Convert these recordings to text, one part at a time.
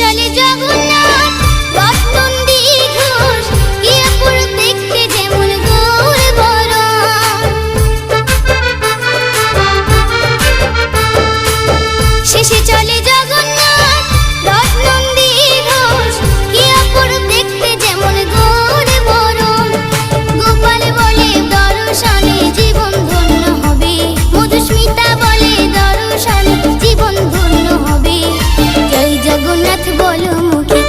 চলে জগন্নাথ রত্নন্দী ঘোষ, কি অপরূপ দেখতে যেমন গৌর বরণ। শেষে চলে জগন্নাথ রত্নন্দী ঘোষ, কি অপরূপ দেখতে যেমন গৌর বরণ। গোপাল বলে দর্শনে জীবন ধন্য হবে, মধুস্মিতা বলে দর্শনে জীবন ধন্য হবে। জয় জগন্নাথ বলো মুখে।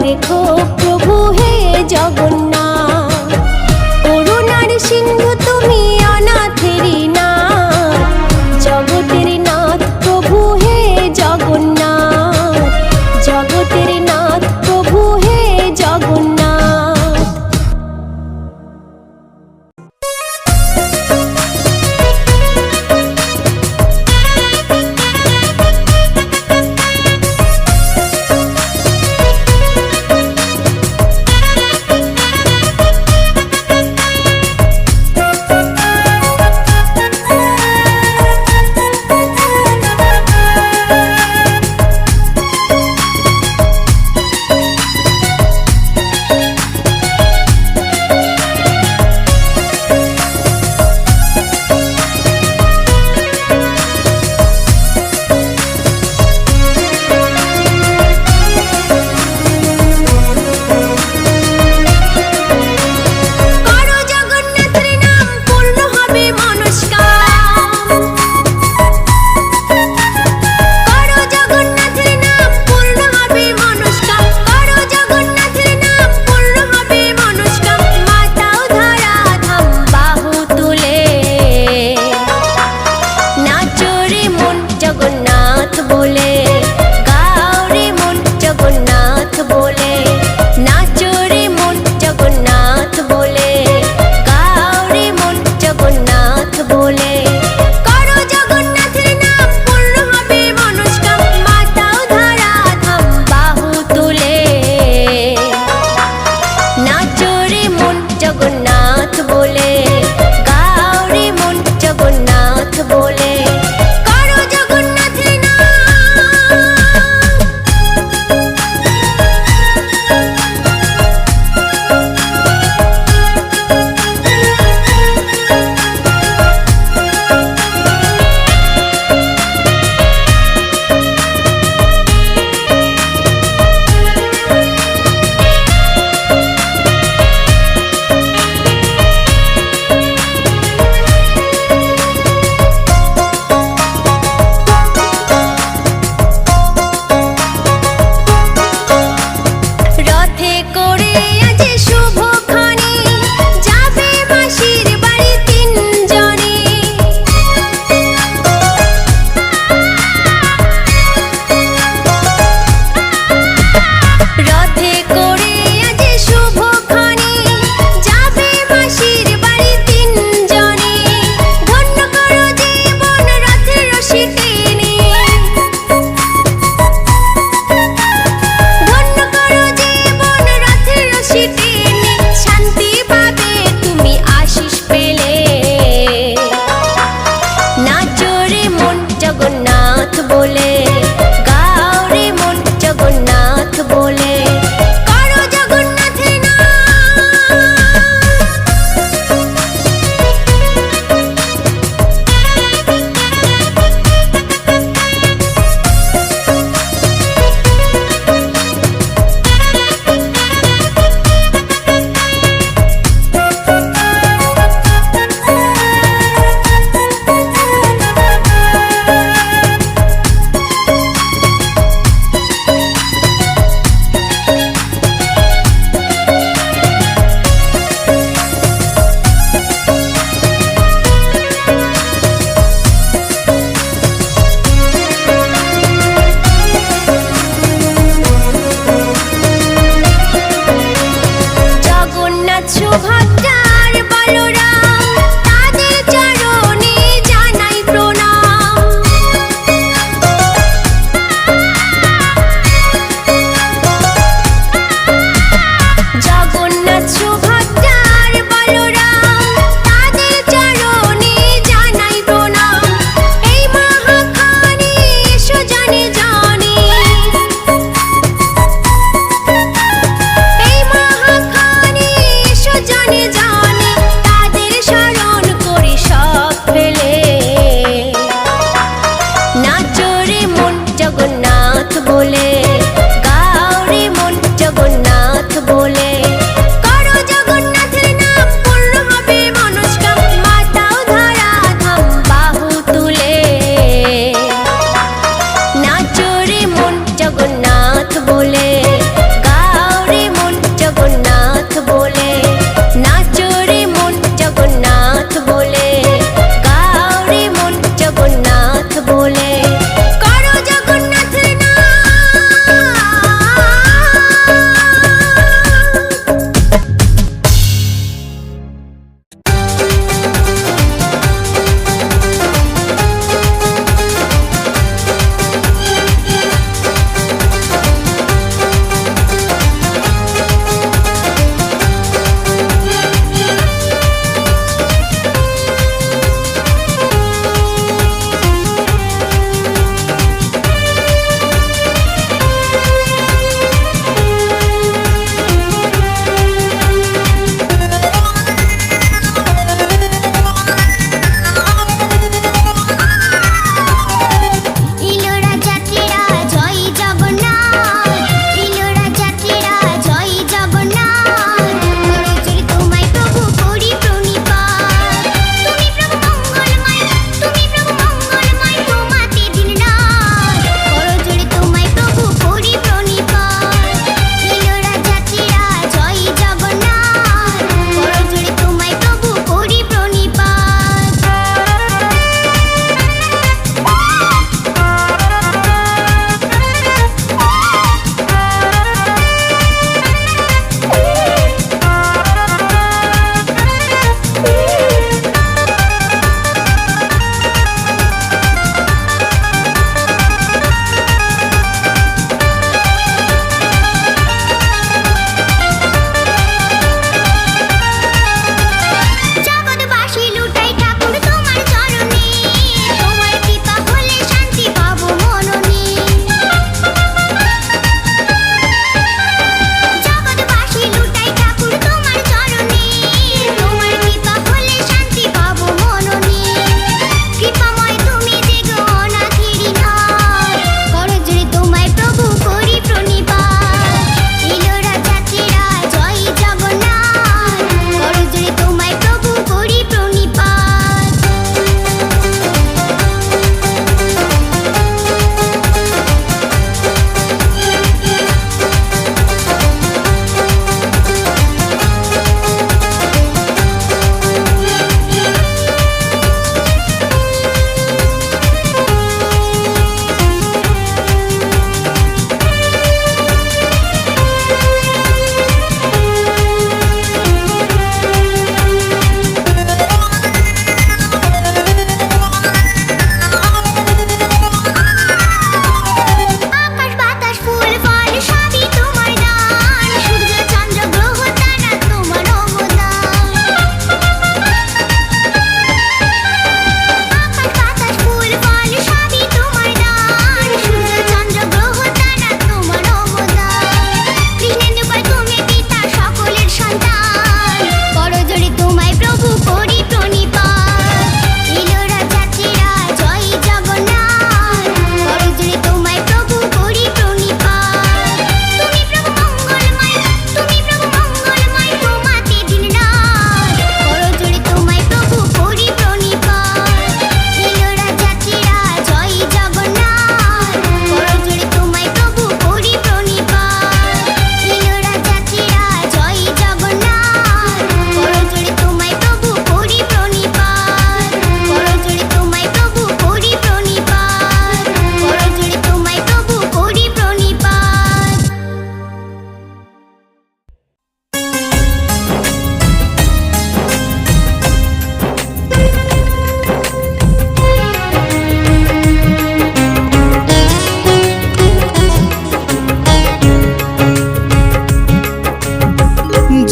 রেখো প্রভু হে জগন্নাথ। করুণার সিন্ধু তুমি অনাথেরই নাথ, জগতের নাথ প্রভু হে জগন্নাথ, জগতের নাথ প্রভু হে জগন্নাথ।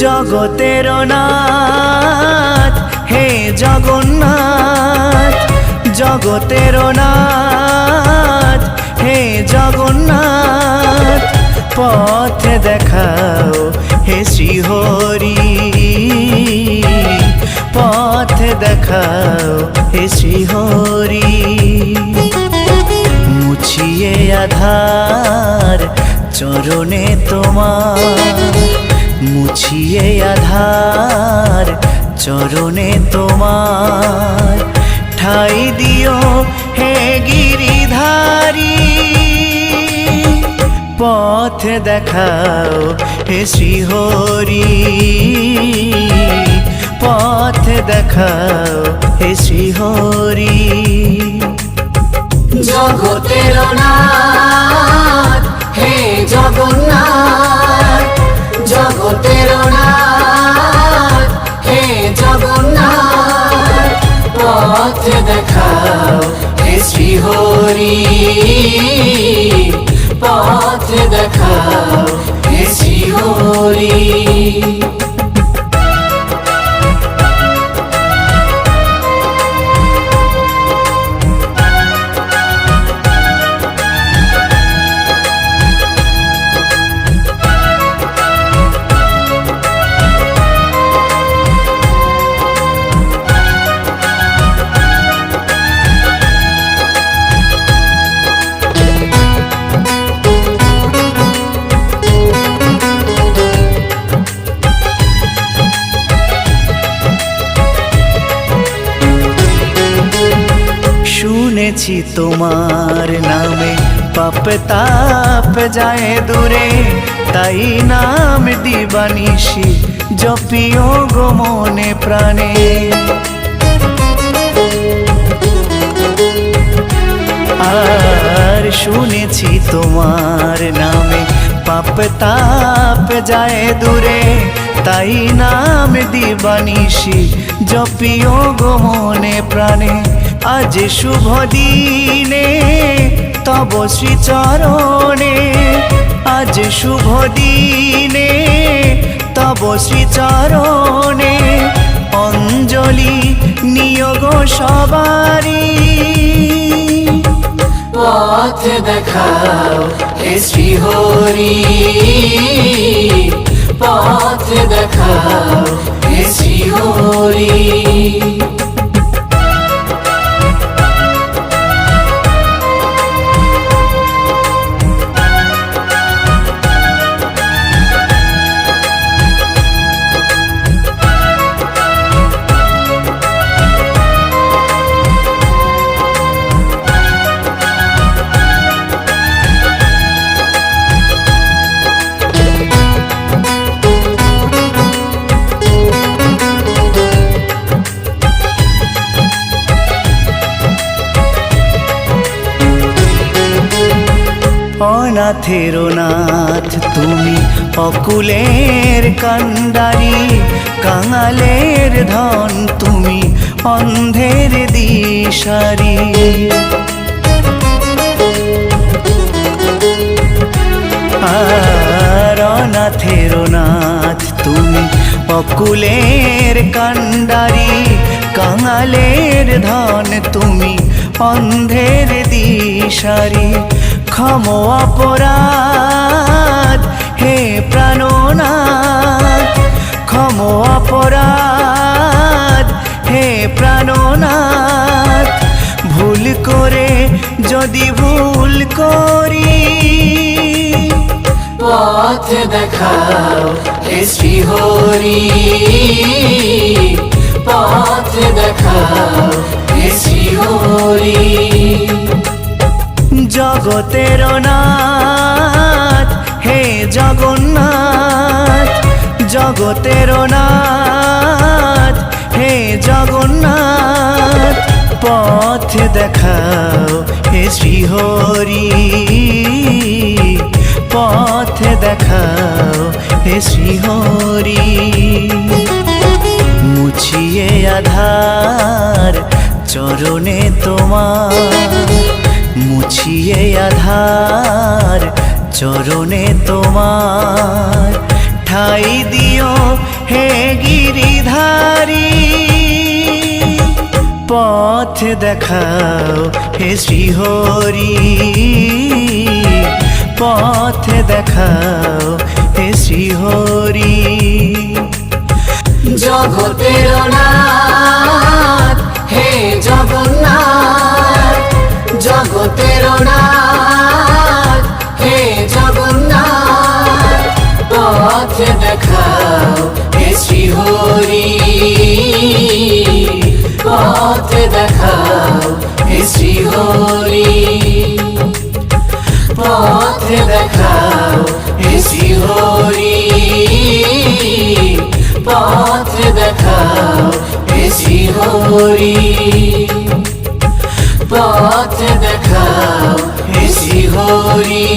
জগতের নাথ হে জগন্নাথ, জগতের নাথ হে জগন্নাথ, পথ দেখাও হে শ্রীহরি, পথ দেখাও হে শ্রীহরি। মুছিয়ে আধার চরণে তোমার, মুছিয়ে আধার চরণে তোমার, ঠাই দিও হে গিরিধারী, পথ দেখাও হে শ্রীহরি, পথ দেখাও হে শ্রীহরি। জগতের নাথ হে জগন্নাথ, জগতের নাথ হে জগন্নাথ, পথ দেখাও হে শ্রীহরি, পথ দেখাও হে শ্রীহরি। শুনেছি তোমার নামে পাপ তাপ যায় দূরে, তাই নাম দিবানিশি জপিও গো মনে প্রাণে। আর শুনেছি তোমার নামে পাপ তাপ যায় দূরে, তাই নাম দিবানিশি জপিও গো মনে প্রাণে। আজ শুভ দিনে তব শ্রীচরণে, আজ শুভ দিনে তব শ্রীচরণে, অঞ্জলি নিয়োগ সবারি, পথ দেখাও হে শ্রীহরি, পথ দেখাও হে শ্রীহরি। অনাথের নাথ তুমি, অকুলের কান্ডারি, কাঙালের ধন তুমি, অন্ধের দিশারি। আর অনাথের নাথ তুমি, অকুলের কান্ডারি, কাঙালের ধন তুমি, অন্ধের দিশারি। ক্ষম অপরাধ হে প্রাণনাথ, ক্ষম অপরাধ হে প্রাণনাথ, ভুল করে যদি ভুল করি, পথ দেখাও হে শ্রীহরি, পথ দেখাও হে শ্রীহরি। জগতের নাথ হে জগন্নাথ, জগতের নাথ হে জগন্নাথ, পথ দেখাও হে শ্রীহরি, পথ দেখাও হে শ্রীহরি। মুছিয়ে আধার চরণে তোমার, মুছিয়ে আধার চরণে তোমার, ঠাই দিও হে গিরিধারী পথ দেখাও হে শ্রীহরি পথ দেখাও হে শ্রীহরি জগতের নাথ হে জগন্নাথ জগতের নাথ হে জগন্নাথ পথ দেখাও হে শ্রীহরি পথ দেখাও হে শ্রীহরি পথ দেখাও হে শ্রীহরি পথ দেখাও হে শ্রীহরি পথ দেখাও হে শ্রীহরি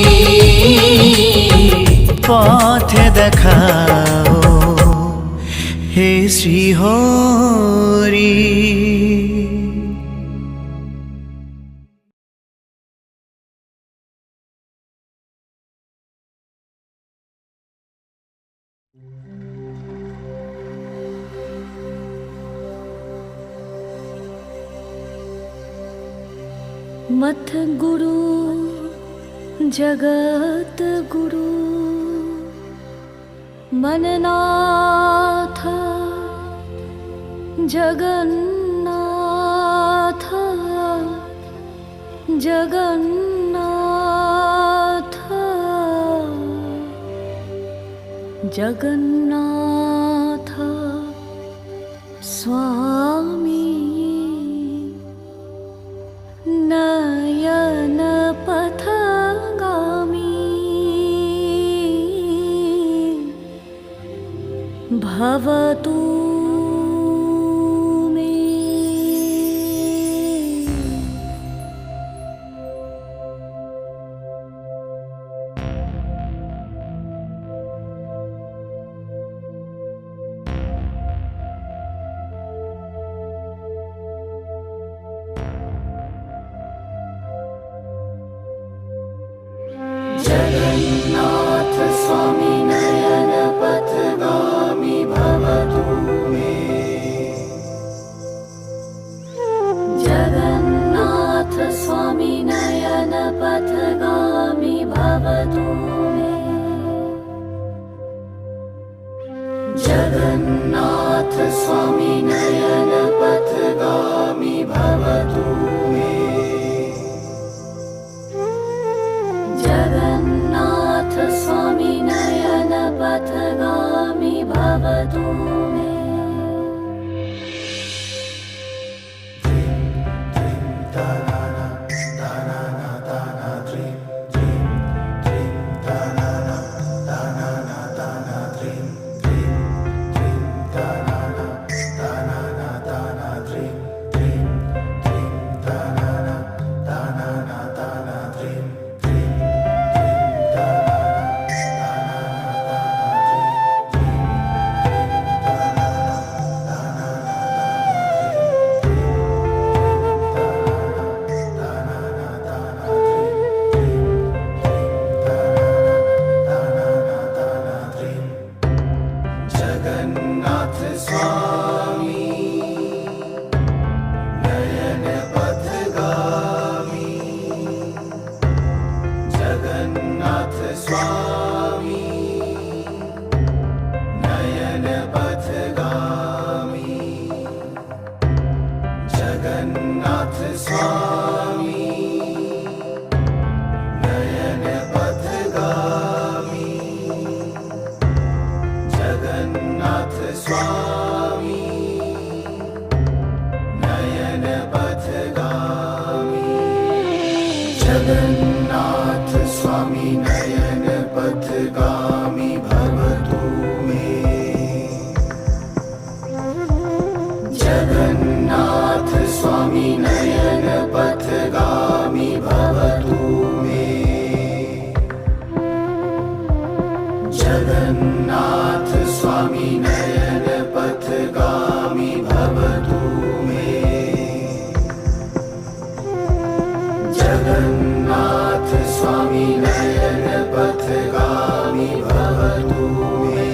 পথ দেখাও হে শ্রীহরি मथ गुरु जगत गुरु मननाथ जगन्नाथ जगन्नाथ जगन्नाथ स्वामी नयन पथगामी भवतु मे जगन्नाथ स्वामी नयन पथगामी भवतु मे जगन्नाथ स्वामी नयन पथगामी भवतु मे जगन्नाथ स्वामी नयन पथगामी भवतु मे जगन्नाथ स्वामी नयन पथगामी भवतु मे जगन्नाथ स्वामी नयन पथगामी जगन्नाथ स्वामी नयन पथगामी जगन्नाथ स्वामी नयन पथगामी जगन्नाथ स्वामी नयन पथगामी जगन्नाथ स्वामी नयन पथगामी भवतु मे जगन्नाथ स्वामी नयन पथगामी भवतु मे जगन्नाथ स्वामी नयन पथगामी भवतु मे जगन्नाथ स्वामी नयन पथगामी भवतु मे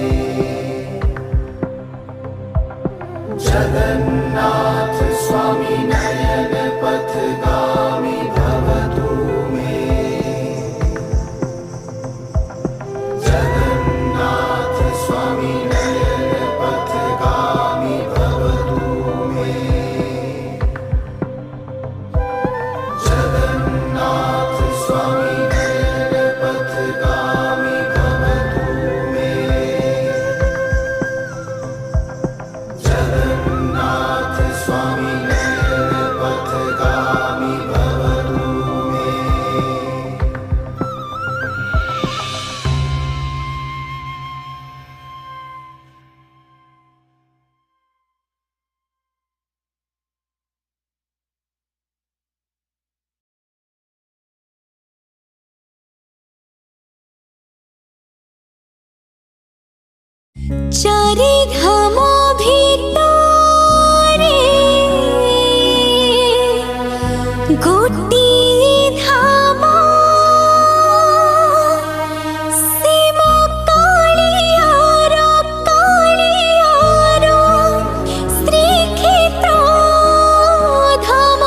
চারি ধাম ভিতরে গোটিয়ে ধাম শিব কালিয়ার শ্রীক্ষেত্র ধাম।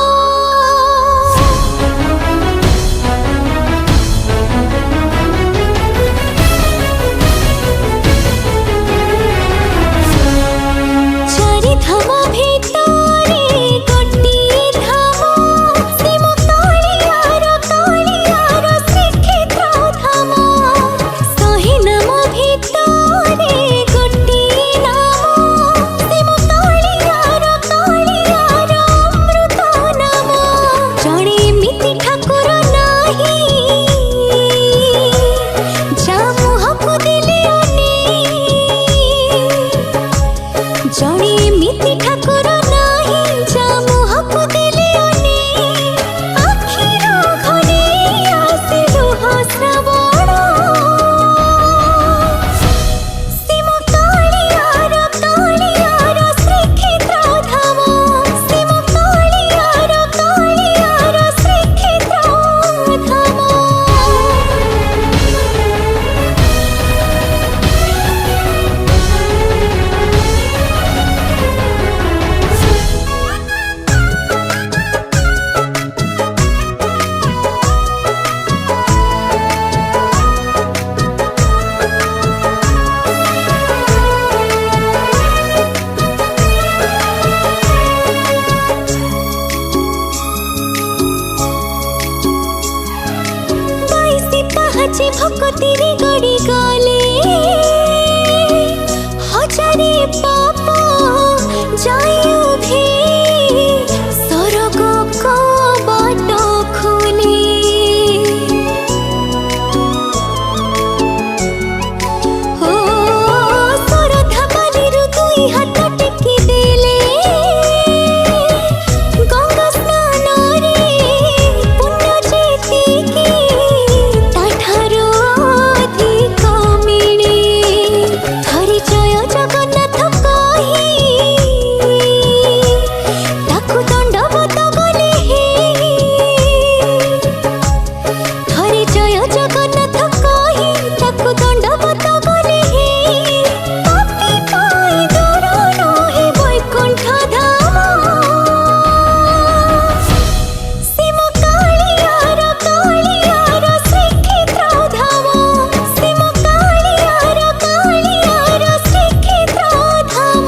চারি ধাম ভিতরে গোটিয়ে ধাম শিব কালিয়ার শ্রীক্ষেত্র ধাম। শহে নাম ভিতরে গোটিয়ে নাম শিব কালিয়ার অমৃত নাম। জଣେ ଏମିତି ଠାକୁର ନାହିଁ ଯା ମୁହଁକୁ ଦେଲେ ଅନେଇ। ଜଣେ ଏମିତି ଠାକୁର ନାହିଁ ଯା ମୁହଁକୁ ଦେଲେ ଅନେଇ। ଆଖିରୁ ଘନେଇ ଆସେ ଲୁହ ଶ୍ରାବଣ ଶିବ କାଳିଆର ଶ୍ରୀକ୍ଷେତ୍ର ଧାମ। ଶିବ କାଳିଆର ଶ୍ରୀକ୍ଷେତ୍ର ଧାମ। বাইশে পাহাচে ভকতিরে গড়ি গলে হজারে পাপ যাই উভে স্বর্গ কবাট খুলে। ও শ্রদ্ধা বালিরু দুই হাত টেকি দেলে গঙ্গা স্নাନରେ পুণ্য ଯେତିକି ତାଠାରୁ ଅଧିକ ମିଳେ। ଥରେ ଜୟ ଜଗନ୍ନାଥ କହି ତାକୁ ଦଣ୍ଡବତ କଲେ ହେ। ଥରେ ଜୟ ଜଗନ୍ନାଥ କହି ତାକୁ ଦଣ୍ଡବତ କଲେ ହେ। ପାପୀ ପାଇଁ ଦୂର ନୁହେଁ ବୈକୁଣ୍ଠ ଧାମ। ଶିବ କାଳିଆର ଶ୍ରୀକ୍ଷେତ୍ର ଧାମ। ଶିବ କାଳିଆର ଶ୍ରୀକ୍ଷେତ୍ର ଧାମ।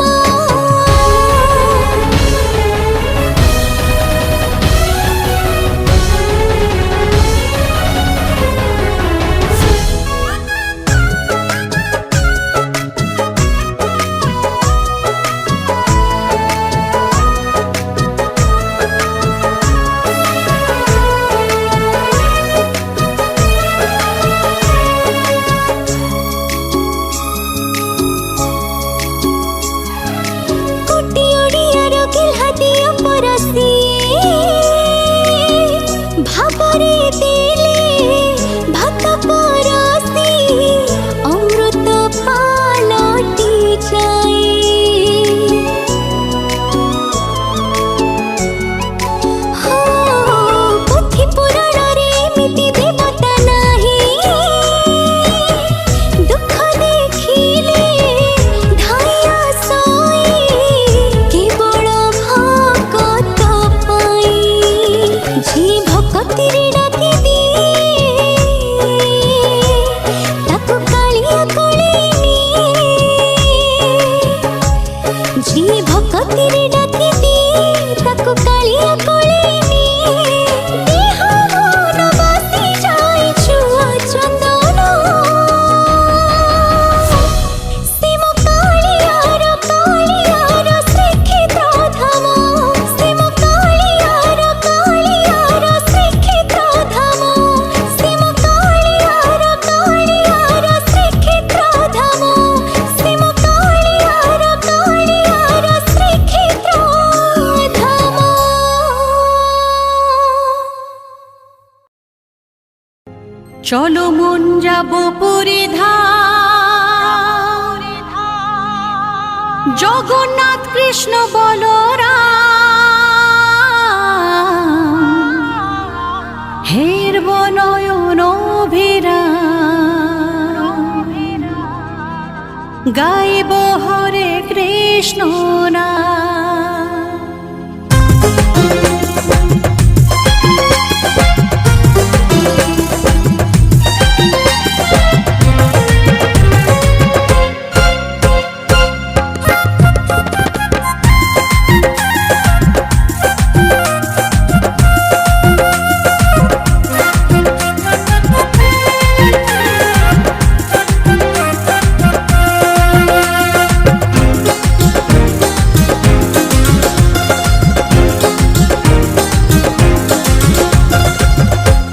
କୋଟି ଓଡ଼ିଆର ଗେହ୍ଲାଦିଅ ପରସି ଭାବରେ ଦେଲେ ଭାତ ପରସି ଅମୃତ ପାଲଟି ଯାଏ। ପୋଥି ପୁରାଣରେ ଏମିତି ଦେବତା ନାହିଁ ଦୁଃଖ ଦେଖିଲେ ଧାଇଁ ଆସଇ କେବଳ ଭକତ ପାଇଁ। ଯିଏ ଭକତିରେ ଡାକି ଦିଏ ତାକୁ କାଳିଆ କୋଳେଇ ନିଏ। ଯିଏ ଭକତିରେ ଡାକି ଦିଏ ତାକୁ କାଳିଆ କୋଳେଇ ନିଏ। ଦେହ ମନ ବାସି ଯାଏ ଛୁଆ ଚନ୍ଦନ। ଶିବ କାଳିଆର ଶ୍ରୀକ୍ଷେତ୍ର ଧାମ। ଶିବ କାଳିଆର ଶ୍ରୀକ୍ଷେତ୍ର ଧାମ। ଶିବ କାଳିଆର ଶ୍ରୀକ୍ଷେତ୍ର ଧାମ। ଶିବ କାଳିଆର ଶ୍ରୀକ୍ଷେତ୍ର ଧାମ। চলো মন যাব পুরী ধাম। জগন্নাথ কৃষ্ণ বলরাম হেরব নয়ন গাইব হরে কৃষ্ণ নাম।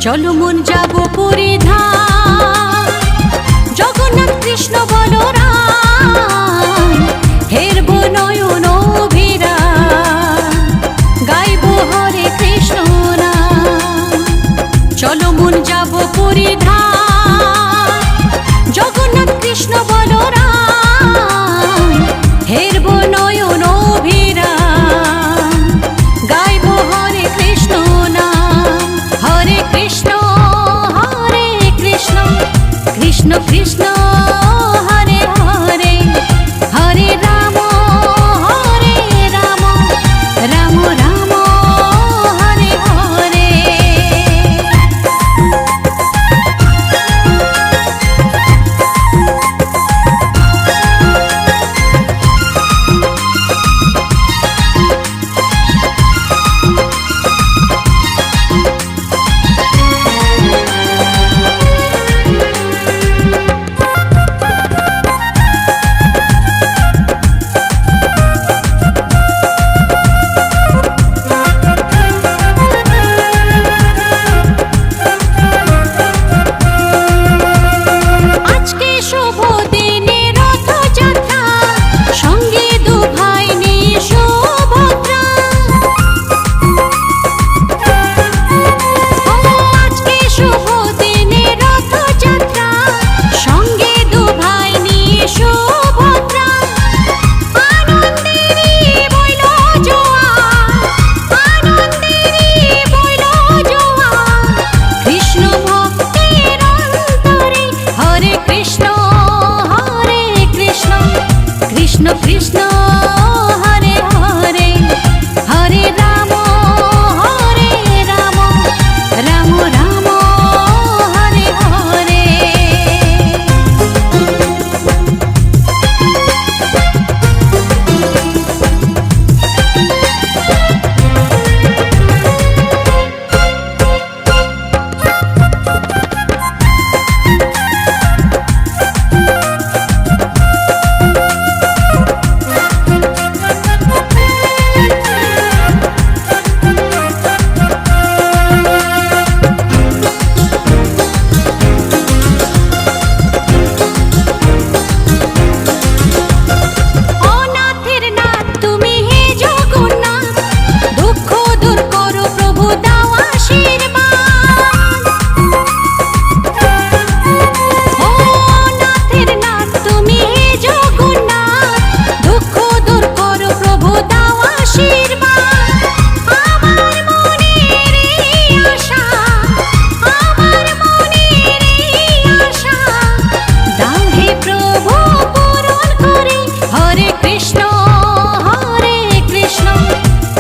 চলো মন যাব পুরী ধাম, জগন্নাথ কৃষ্ণ বলরাম হেরব নয়ন অভিরাম গাইব হরে কৃষ্ণ নাম। চলো মন যাব পুরী ধাম, জগন্নাথ কৃষ্ণ বলরাম হেরব নয়ন অভিরাম গাইব হরে কৃষ্ণ নাম। হরে কৃষ্ণ কৃষ্ণ কৃষ্ণ হরে হরে, হরে রাম রাম রাম হরে হরে। কৃষ্ণ কৃষ্ণ হরে হরে, হরে রাম রাম রাম হরে হরে।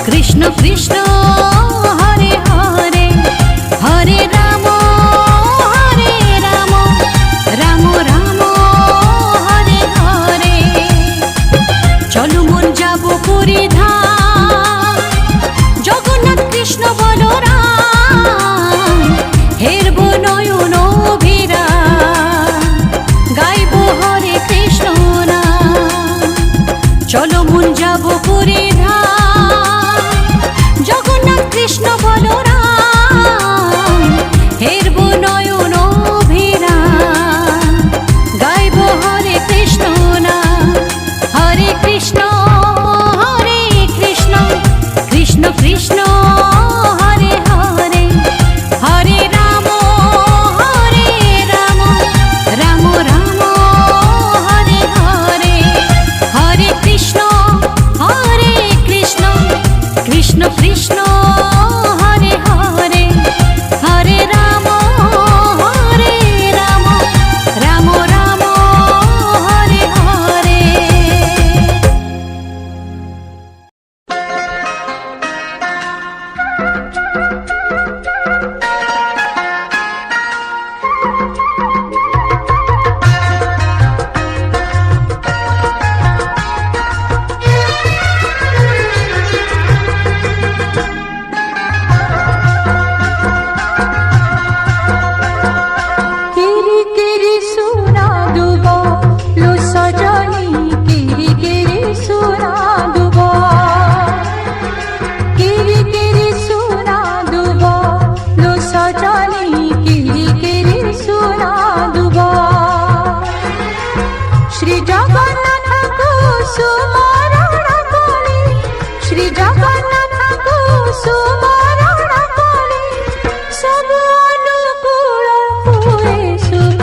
কৃষ্ণ কৃষ্ণ হরে হরে, হরে রাম রাম রাম হরে হরে। চলো মন যাব পুরী ধাম, জগন্নাথ কৃষ্ণ বলরাম হেরব নয়ন অভিরাম গাইব হরে কৃষ্ণ নাম। চলো মন যাব পুরী ধাম, জগন্নাথ কৃষ্ণ বলরাম হেরব নয়ন অভিরাম গাইব হরে কৃষ্ণ নাম। হরে কৃষ্ণ কৃষ্ণ কৃষ্ণ হরে হরে, হরে রাম রাম রাম হরে হরে। হরে কৃষ্ণ ସୁମରଣ କଲି ଶ୍ରୀ ଜଗନ୍ନାଥଙ୍କୁ ସୁମରଣ କଲି ସବୁ ଅନୁକୂଳ ହୁଏ ଶୁଭ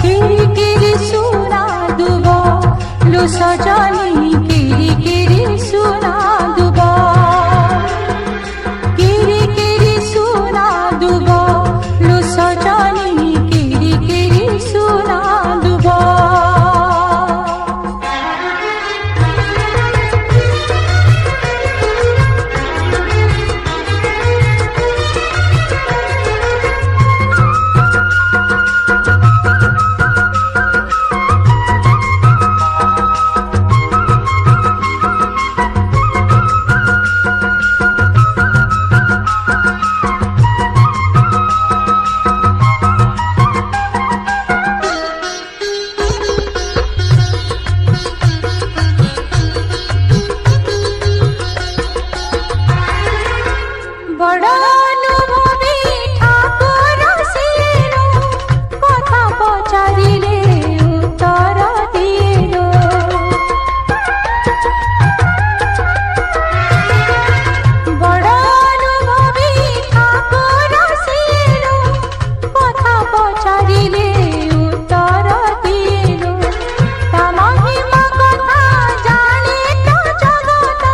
କିରି କିରି ସୁନା ଦୁବ लो ସଜନି କିରି କିରି ସୁନା ଦୁବ କିରି କିରି ସୁନା ଦୁବ लो ସଜନି କିରି କିରି ସୁନା ଦୁବ বড় অনুভবী ঠাকুর সিয়েন কথা পচারিলে উত্তর দিয়েন বড় অনুভবী ঠাকুর সিয়েন কথা পচারিলে উত্তর দিয়েন তা মহিমা কথা জানে তো জগত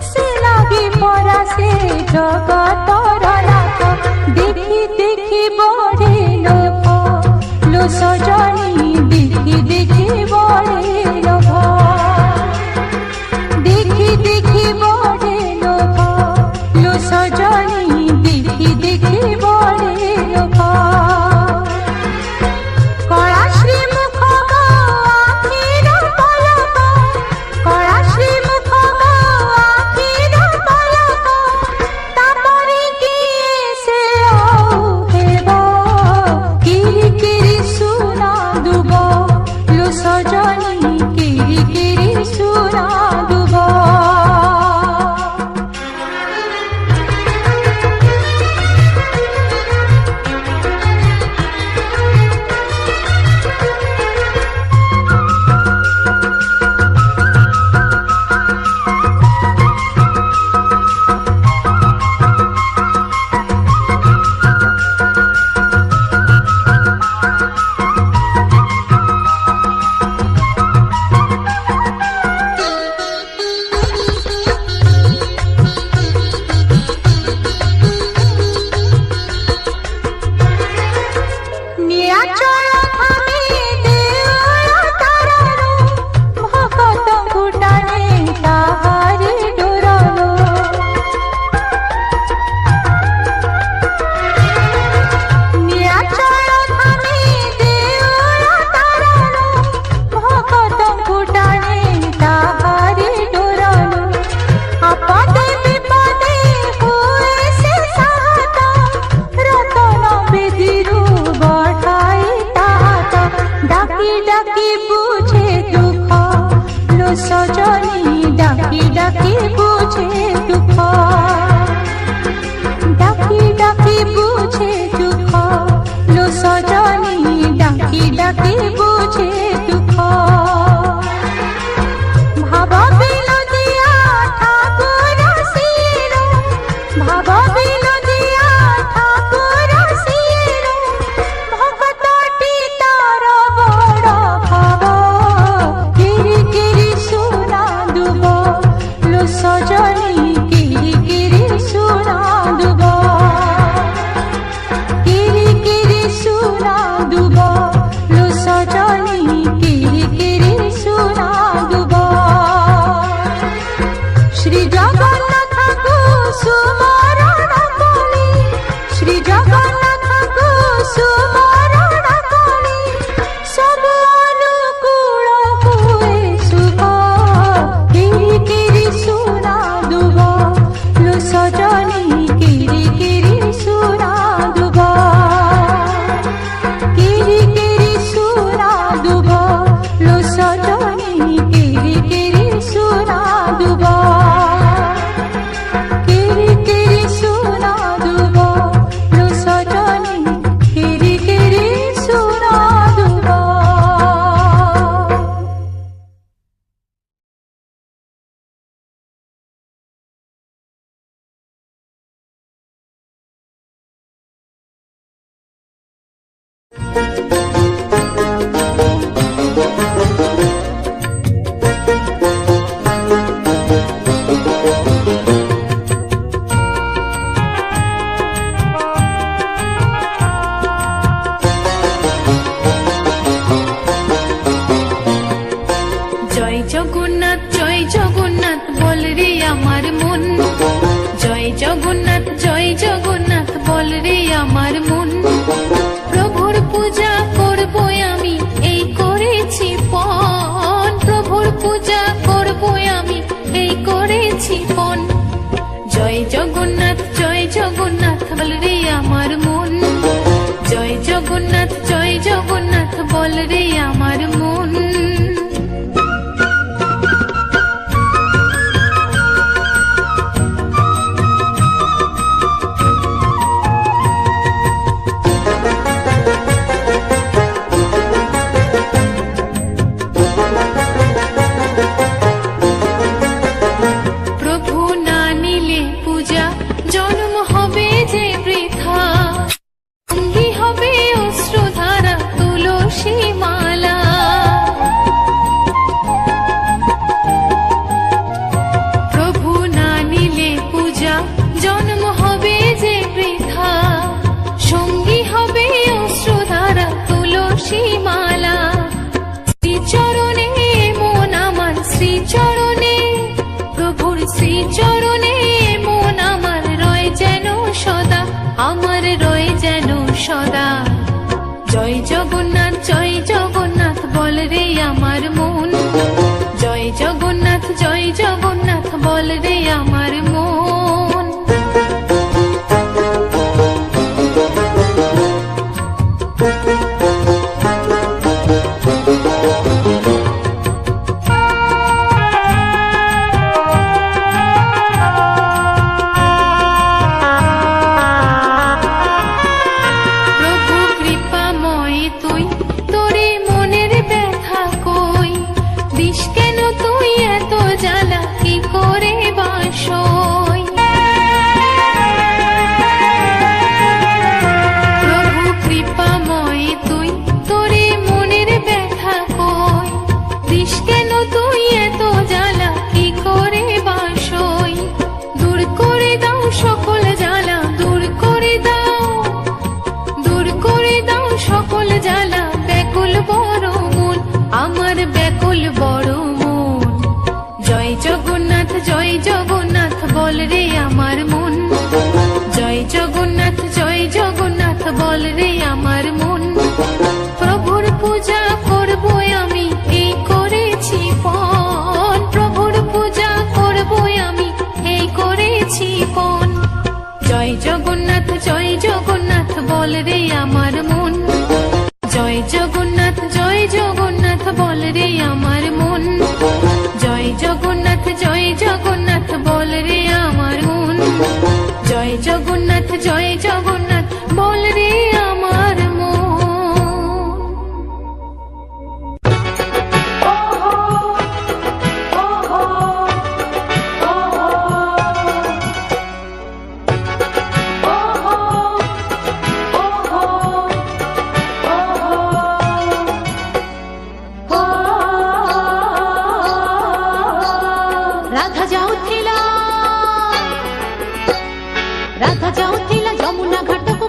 সে লাগি পরাসে জগতর নাথ দেখি দেখি বড়ে লোভ লো সজনি দেখি দেখি বড়ে লোভ দেখি দেখি বড়ে লোভ লো সজনি দেখি দেখি বড়ে লোভ কলা শ্রীমুখ গো আখির পলক কলা শ্রীমুখ গো আখির পলক তাপরে গিয়ে সে হেব কিরি কিরি সুনা দুব লো সজনি কিরি কিরি সুনা দুব নীলাচল ধামে দেউଳ তারালো ভকত ফুটানে তাহারে ডোরালো নীলাচল ধামে দেউଳ তারালো ভকত ফুটানে তাহারে ডোরালো আপদে বিপদে হুয়ে সে সাহাত রতন বেদিরু বঢ়াই তাহাত ডাকি ডাকি বুঝে দুঃখ লো সজনি ডাকি ডাকি বুঝে দুঃখ ডাকি ডাকি বুঝে দুঃখ লো সজনি ডাকি ডাকি বুঝে দুঃখ ভাব বিনোদিয়া ঠাকুর সিয়েন ভাব বিনোদিয়া ঠাকুর সিয়েন ভকতটি তার বড় ভাব কিরি কিরি সুনা জগন্নাথ বল রে আমার মন, জয় জগন্নাথ বল রে আমার মন। প্রভুর পূজা করবো আমি এই করেছি পণ, প্রভুর পূজা করবো আমি এই করেছি পণ। জয় জগন্নাথ বল রে আমার মন, জয় জগন্নাথ বল রে আমার মন। প্রভু না নিলে পূজা জন্ম হবে যে বৃথা, সঙ্গী হবে অশ্রুধারা তুলসী মালা। প্রভু না নিলে পূজা জন্ম হবে যে বৃথা, সঙ্গী হবে অশ্রুধারা তুলসী মালা। শ্রীচরণে মন আমার, শ্রীচরণে প্রভুর শ্রীচরণে মন আমার রয় যেন সদা, আমার রয় যেন সদা। জয় জগন্নাথ বল রে আমার মন, জয় জগন্নাথ বল রে আমার মন। প্রভু কৃপাময় তুই, তোরে মনের ব্যথা কই, দিস কেন তুই এত জ্বালা, কি করে বাসই। প্রভু কৃপাময় তুই, তোরে মনের ব্যথা কই, দিস কেন তুই এত জ্বালা, কি করে বাসই। দূর করে দাও সকল জ্বালা, দূর করে দাও সকল জ্বালা, ব্যাকুল বড় মন আমার, ব্যাকুল বড় মন। জয় জগন্নাথ বল রে আমার মন, জয় জগন্নাথ বল রে আমার মন। প্রভুর পূজা করবো আমি এই করেছি পণ, প্রভুর পূজা করবো আমি এই করেছি পণ। জয় জগন্নাথ বল রে আমার মন, জয় জগন্নাথ বল রে আমার মন। জয় জগন্নাথ বল রে আমার মন, জয় জগন্নাথ বল রে আমার মন। রাধা যাଉଥିଲା ଯମୁନା ଘାଟକୁ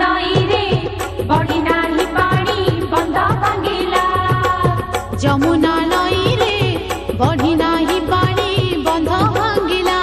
ନଈରେ ବଢି ନାହିଁ ପାଣି ବନ୍ଧ ଭାଙ୍ଗିଲା ଯମୁନା ନଈରେ ବଢି ନାହିଁ ପାଣି ବନ୍ଧ ଭାଙ୍ଗିଲା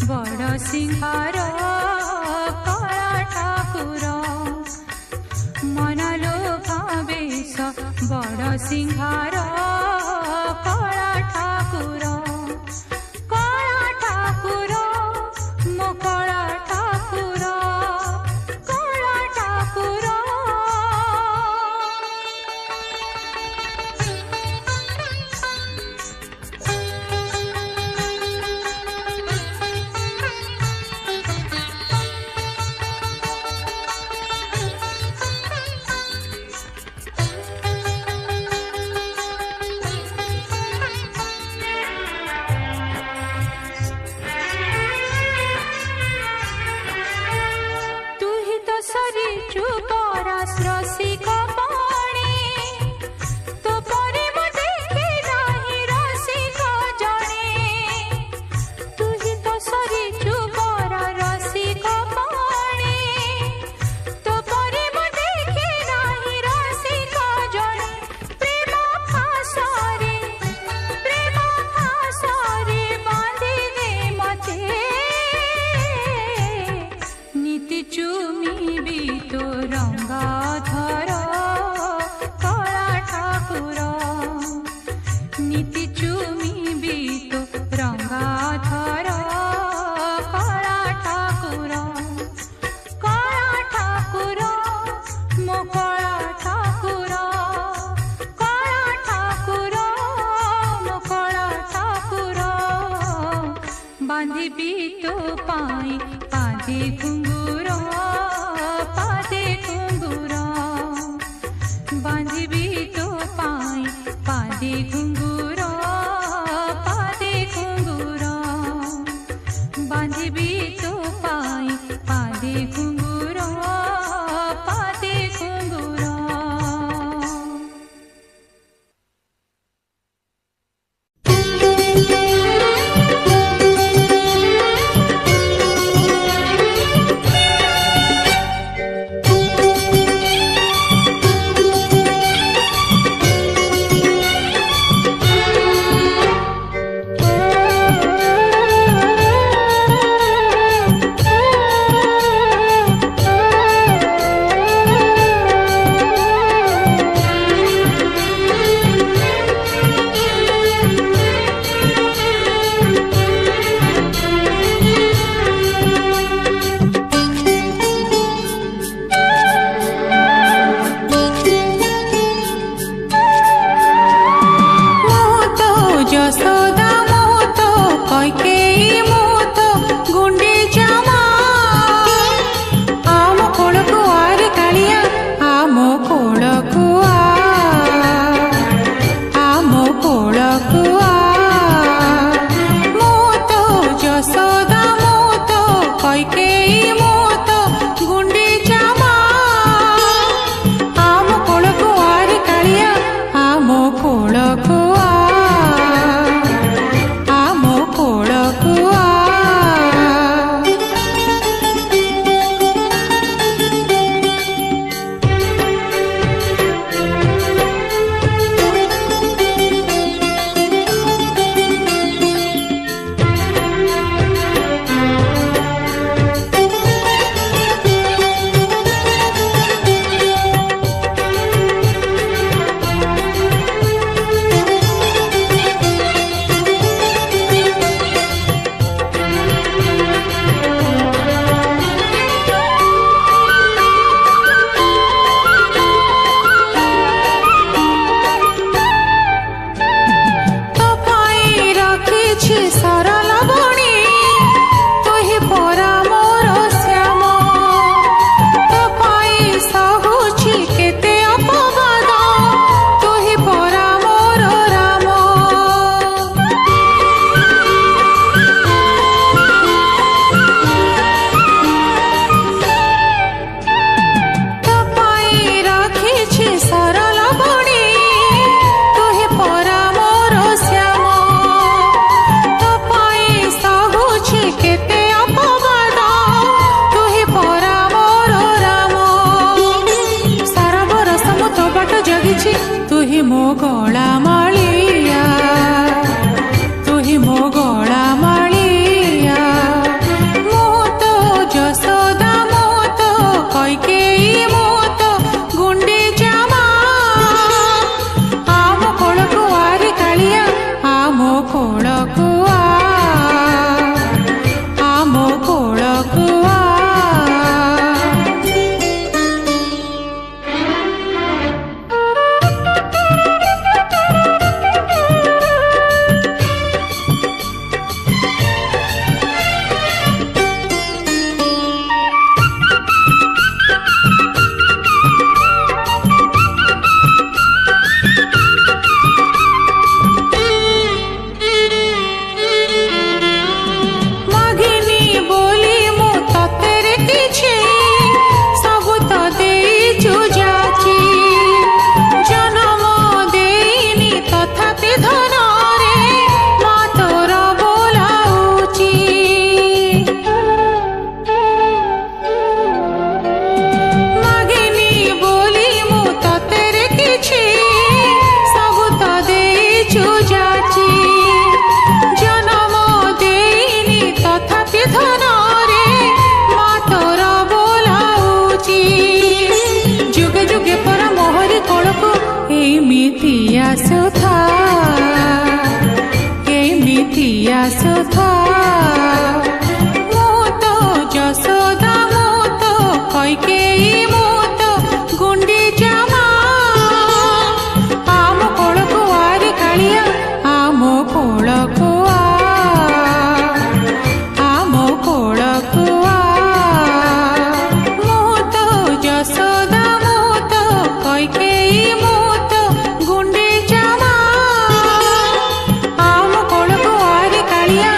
बड़ सिंहार कला ठाकुर मन लोभा बेश बड़ सिंहार कला ठाकुर मो कला ठाकुर कला ठाकुर চুমিবি তো রঙ্গাধর কলা ঠাকুর নীতি চুমিবি তো রঙ্গাধর কলা ঠাকুর মো কলা ঠাকুর মো কলা ঠাকুর বাঁধিবি তো পাই পাদে ঘুঙ্গুর বাঁধিবি তো পাই পাদে ঘুঙ্গুর বাঁধিবি তো পাই পাদে ঘুঙ্গুর ଆସୁଥା କେମିତି ଆସୁଥା ମୁଁ ତ ଯଶୋଦା ମୁଁ ତ କୈକେୟୀ ମୁଁ ତ ଗୁଣ୍ଡିଚା ମା ଆମ କୋଳକୁ ଆରେ କାଳିଆ ଆମ କୋଳକୁ ଆମ କୋଳକୁ ମୁଁ ତ ଯଶୋଦା ମୁଁ ତ କୈକେୟୀ ମୁଁ ତ ଗୁଣ୍ଡିଚା ମା ଆମ କୋଳକୁ ଆରେ କାଳିଆ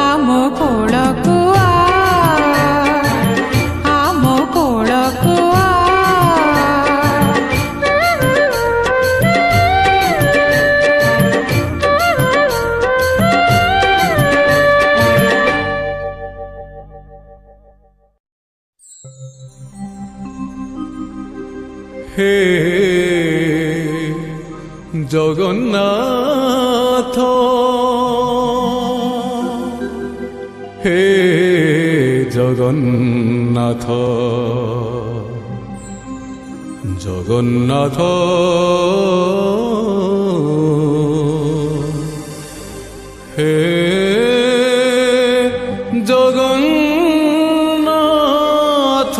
ଆମ କୋଳକୁ ଆମ କୋଳକୁ হে জগন্নাথ হে জগন্নাথ জগন্নাথ হে জগন্নাথ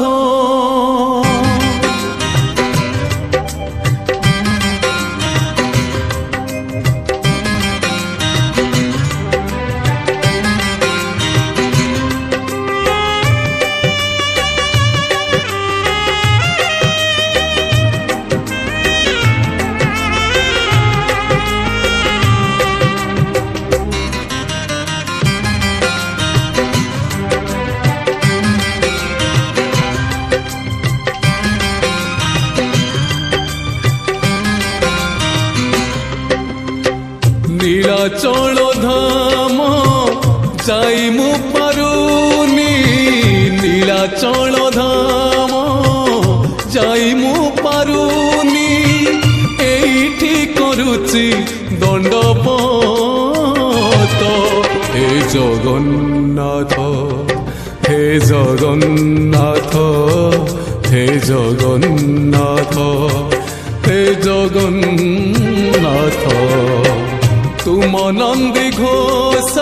নীলাচল ধাম যাই মু পারুনি নীলাচল ধাম যাই মু পারুনি এইটি করুচি দণ্ডপত হে জগন্নাথ হে জগন্নাথ হে জগন্নাথ হে জগন্নাথ তুম নন্দী ঘোষ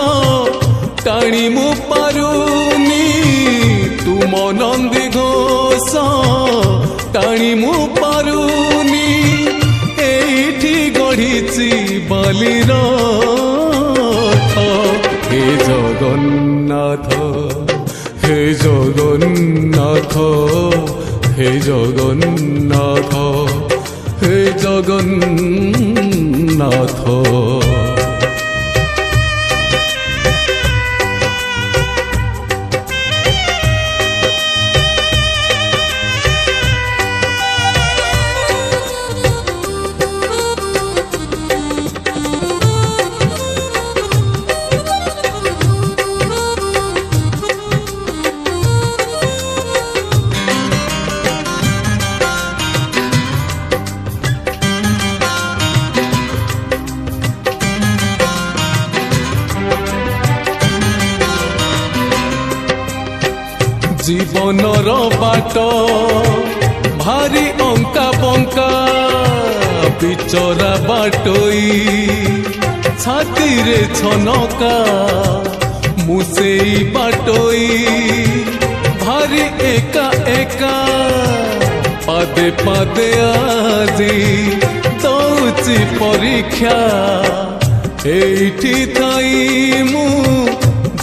টাণি মু পারুনি তুম নন্দী ঘোষ টাণি মু পারুনি এইটি গড়িছি বালির হে জগন্নাথ হে জগন্নাথ হে জগন্নাথ হে জগন্নাথ জীবনর বাট ভারি অঙ্কা বঙ্কা বিচরা বাটই ছাতিরে ছনকা মুসেই বাটই ভারি একা একা পাদে পাদে আজি দৌছি পরীক্ষা এইটি থাই মু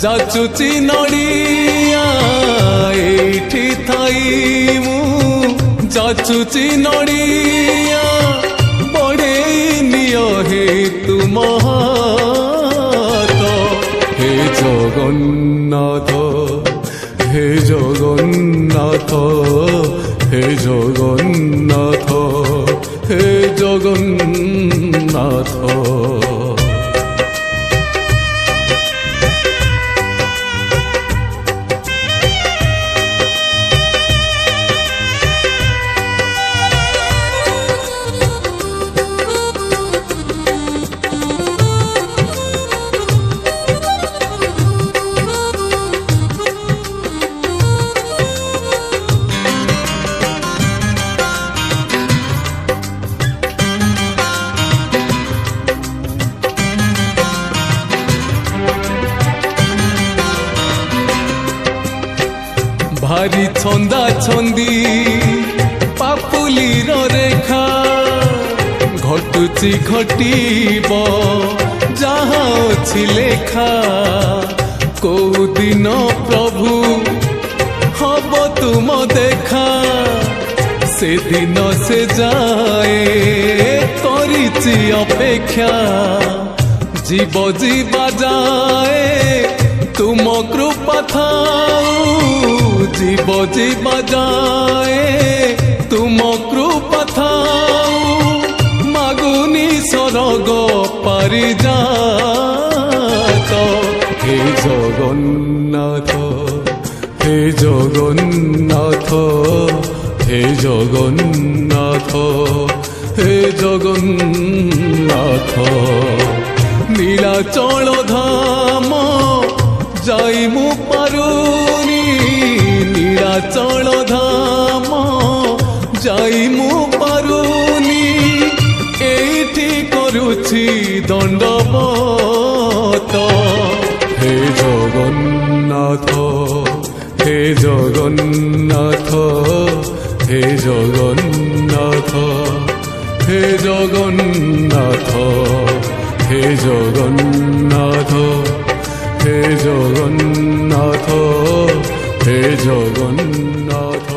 যাচুচি নড়িয়া এইটি থাই মু যাচুচি নড়িয়া বড়েই নিয় হে তুম হাত হে জগন্নাথ হে জগন্নাথ হে জগন্নাথ হে জগন্নাথ ଭାରି ଛନ୍ଦା ଛନ୍ଦି ପାପୁଲିର ରେଖା ଘଟୁଛି ଘଟିବ ଯାହା ଅଛି ଲେଖା କୋଉ ଦିନ ପ୍ରଭୁ ହବ ତୁମ ଦେଖା ସେଦିନ ସେ ଯାଏ କରିଛି ଅପେକ୍ଷା জীব জীবা যায় তুম কৃপা থাও জীব জীবা যায় তুম কৃপা থাও মাগুনি স্বর্গ পারিজাত হে জগন্নাথ হে জগন্নাথ হে জগন্নাথ হে জগন্নাথ নীলাচল ধাম যাই মু পারুনি নীলাচল ধাম যাই মু পারুনি এইটি করুছি দণ্ডবত হে জগন্নাথ হে জগন্নাথ হে জগন্নাথ হে জগন্নাথ হে জগন্নাথ হে জগন্নাথ হে জগন্নাথ